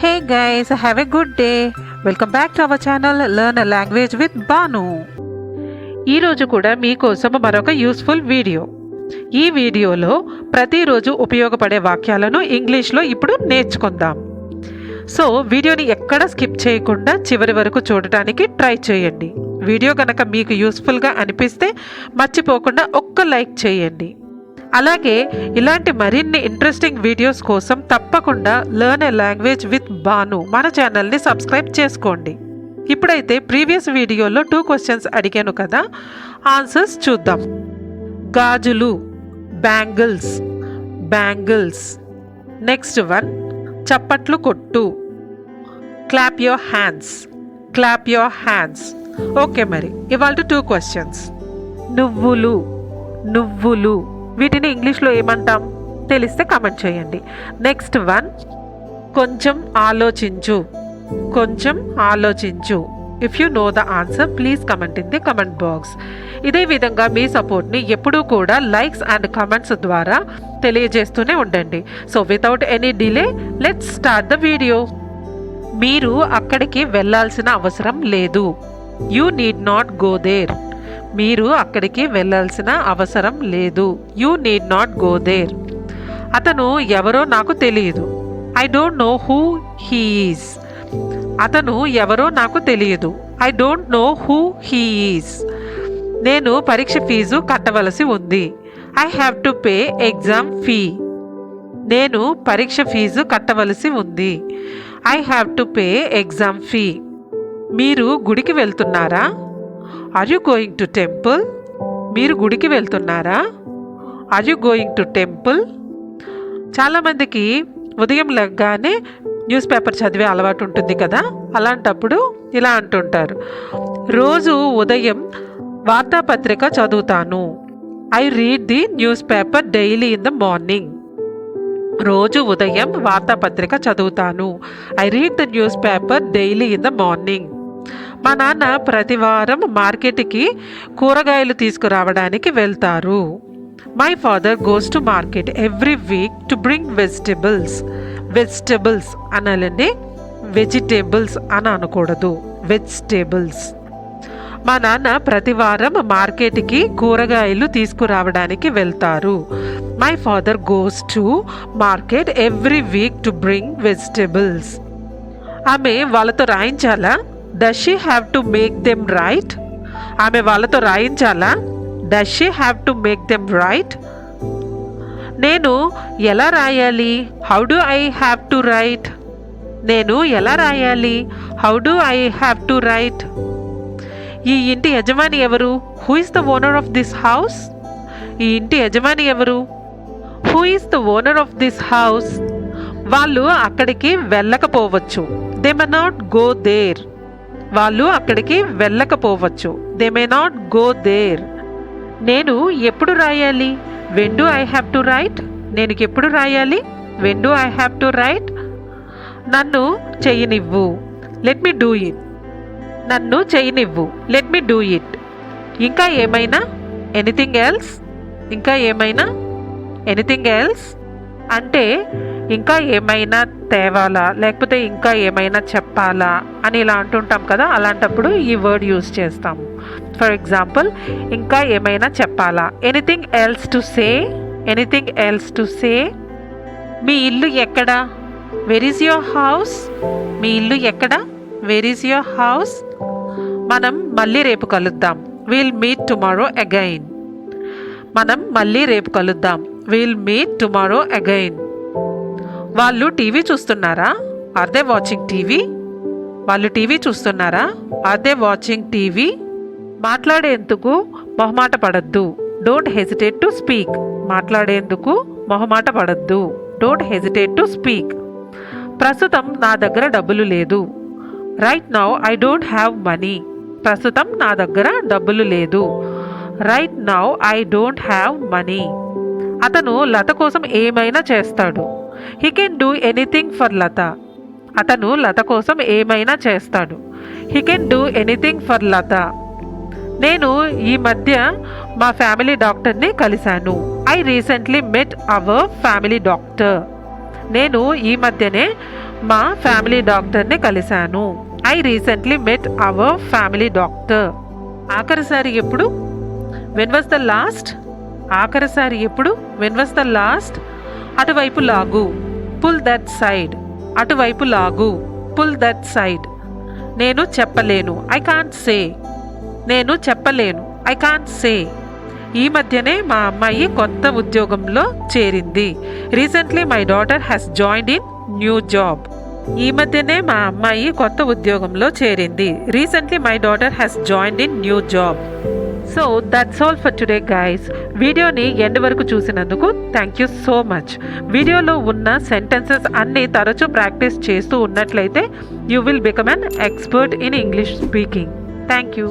Hey guys, have a good day. Welcome back to our channel Learn a Language with Banu. ఈరోజు కూడా మీకోసం మరొక useful video. ఈ వీడియోలో ప్రతిరోజు ఉపయోగపడే వాక్యాలను ఇంగ్లీష్లో ఇప్పుడు నేర్చుకుందాం. సో వీడియోని ఎక్కడ స్కిప్ చేయకుండా చివరి వరకు చూడటానికి ట్రై చేయండి. వీడియో కనుక మీకు యూస్ఫుల్గా అనిపిస్తే మర్చిపోకుండా ఒక్క లైక్ చేయండి. అలాగే ఇలాంటి మరిన్ని ఇంట్రెస్టింగ్ వీడియోస్ కోసం తప్పకుండా learn a language with Banu మన ఛానల్ని సబ్స్క్రైబ్ చేసుకోండి. ఇప్పుడైతే ప్రీవియస్ వీడియోలో 2 క్వశ్చన్స్ అడిగాను కదా, ఆన్సర్స్ చూద్దాం. గాజులు, బ్యాంగిల్స్, బ్యాంగిల్స్. నెక్స్ట్ వన్, చప్పట్లు కొట్టు, clap your hands, clap your hands. Okay, మరి ఇవాళ 2 క్వశ్చన్స్. నువ్వులు, నువ్వులు, వీటిని ఇంగ్లీష్లో ఏమంటాం తెలిస్తే కమెంట్ చేయండి. నెక్స్ట్ వన్, కొంచెం ఆలోచించు, కొంచెం ఆలోచించు. If you know the answer please comment in the comment box. ఇదే విధంగా మీ సపోర్ట్ని ఎప్పుడూ కూడా లైక్స్ అండ్ కమెంట్స్ ద్వారా తెలియజేస్తూనే ఉండండి. So without any delay let's start the video. మీరు అక్కడికి వెళ్ళాల్సిన అవసరం లేదు. You need not go there. మీరు అక్కడికి వెళ్ళాల్సిన అవసరం లేదు. You need not go there. అతను ఎవరో నాకు తెలియదు. I don't know who he is. అతను ఎవరో నాకు తెలియదు. I don't know who he is. నేను పరీక్ష ఫీజు కట్టవలసి ఉంది. I have to pay exam fee. నేను పరీక్ష ఫీజు కట్టవలసి ఉంది. I have to pay exam fee. మీరు గుడికి వెళ్తున్నారా? Are you going to temple? మీరు గుడికి వెళ్తున్నారా? Are you going to temple? చాలామందికి ఉదయం లెగ్గానే న్యూస్ పేపర్ చదివే అలవాటు ఉంటుంది కదా, అలాంటప్పుడు ఇలా అంటుంటారు, రోజు ఉదయం వార్తాపత్రిక చదువుతాను. I read the newspaper daily in the morning. రోజు ఉదయం వార్తాపత్రిక చదువుతాను. I read the newspaper daily in the morning. మా నాన్న ప్రతి వారం మార్కెట్కి కూరగాయలు తీసుకురావడానికి వెళ్తారు. My father goes to market every week to bring vegetables. Vegetables అనాలండి, వెజిటేబుల్స్ అని అనకూడదు, వెజిటేబుల్స్. మా నాన్న ప్రతి వారం మార్కెట్కి కూరగాయలు తీసుకురావడానికి వెళ్తారు. My father goes to market every week to bring vegetables. ఆమె వాళ్ళతో రాయించాలా? Does she have to make them write? ఆమె వాళ్ళతో రాయించాలా? Does she have to make them write? నేను ఎలా రాయాలి? How do I have to write? నేను ఎలా రాయాలి? How do I have to write? ఈ ఇంటి యజమాని ఎవరు? Who is the owner of this house? ఈ ఇంటి యజమాని ఎవరు? Who is the owner of this house? వాళ్ళు అక్కడికి వెళ్ళకపోవచ్చు. They may not go there. వాళ్ళు అక్కడికి వెళ్ళకపోవచ్చు. They may not go there. నేను ఎప్పుడు రాయాలి? When do I have to write? నేను ఎప్పుడు రాయాలి? When do I have to write? నన్ను చెయ్యనివ్వు. Let me do it. నన్ను చెయ్యనివ్వు. Let me do it. ఇంకా ఏమైనా? Anything else? ఇంకా ఏమైనా? ఎనీథింగ్ ఎల్స్ అంటే ఇంకా ఏమైనా తేవాలా, లేకపోతే ఇంకా ఏమైనా చెప్పాలా అని ఇలా అంటుంటాం కదా, అలాంటప్పుడు ఈ వర్డ్ యూజ్ చేస్తాము. ఫర్ ఎగ్జాంపుల్, ఇంకా ఏమైనా చెప్పాలా, anything else to say, anything else to say. మీ ఇల్లు ఎక్కడ? Where is your house? మీ ఇల్లు ఎక్కడ? Where is your house? మనం మళ్ళీ రేపు కలుద్దాం. Will meet tomorrow again. మనం మళ్ళీ రేపు కలుద్దాం. Will meet tomorrow again. వాళ్ళు టీవీ చూస్తున్నారా? Are they watching TV? వాళ్ళు టీవీ చూస్తున్నారా? Are they watching TV? మాట్లాడేందుకు మొహమాట పడద్దు. Don't hesitate to speak. మాట్లాడేందుకు మొహమాట పడద్దు. Don't hesitate to speak. ప్రస్తుతం నా దగ్గర డబ్బులు లేదు. Right now I don't have money. ప్రస్తుతం నా దగ్గర డబ్బులు లేదు. Right now I don't have money. అతను లత కోసం ఏమైనా చేస్తాడు. He can do anything for Latha. అతను లత కోసం ఏమైనా చేస్తాడు. He can do anything for Latha. నేను ఈ మధ్య మా ఫ్యామిలీ డాక్టర్ని కలిశాను. I recently met our family doctor. నేను ఈ మధ్యనే మా ఫ్యామిలీ డాక్టర్ని కలిశాను. I recently met our family doctor. ఆఖరిసారి ఎప్పుడు? When was the last? ఆఖరిసారి ఎప్పుడు? When was the last? అటువైపు లాగు, పుల్ దట్ సైడ్. అటువైపు లాగు, పుల్ దట్ సైడ్. నేను చెప్పలేను, ఐ కాంట్ సే. నేను చెప్పలేను, ఐ కాంట్ సే. ఈ మధ్యనే మా అమ్మాయి కొత్త ఉద్యోగంలో చేరింది. Recently my daughter has joined in new job. ఈ మధ్యనే మా అమ్మాయి కొత్త ఉద్యోగంలో చేరింది. Recently my daughter has joined in new job. So that's all for today guys. వీడియోని ఎండ్ వరకు చూసినందుకు థ్యాంక్ యూ సో మచ్. వీడియోలో ఉన్న సెంటెన్సెస్ అన్నీ తరచూ ప్రాక్టీస్ చేస్తూ ఉన్నట్లయితే you will become an expert in English speaking. Thank you.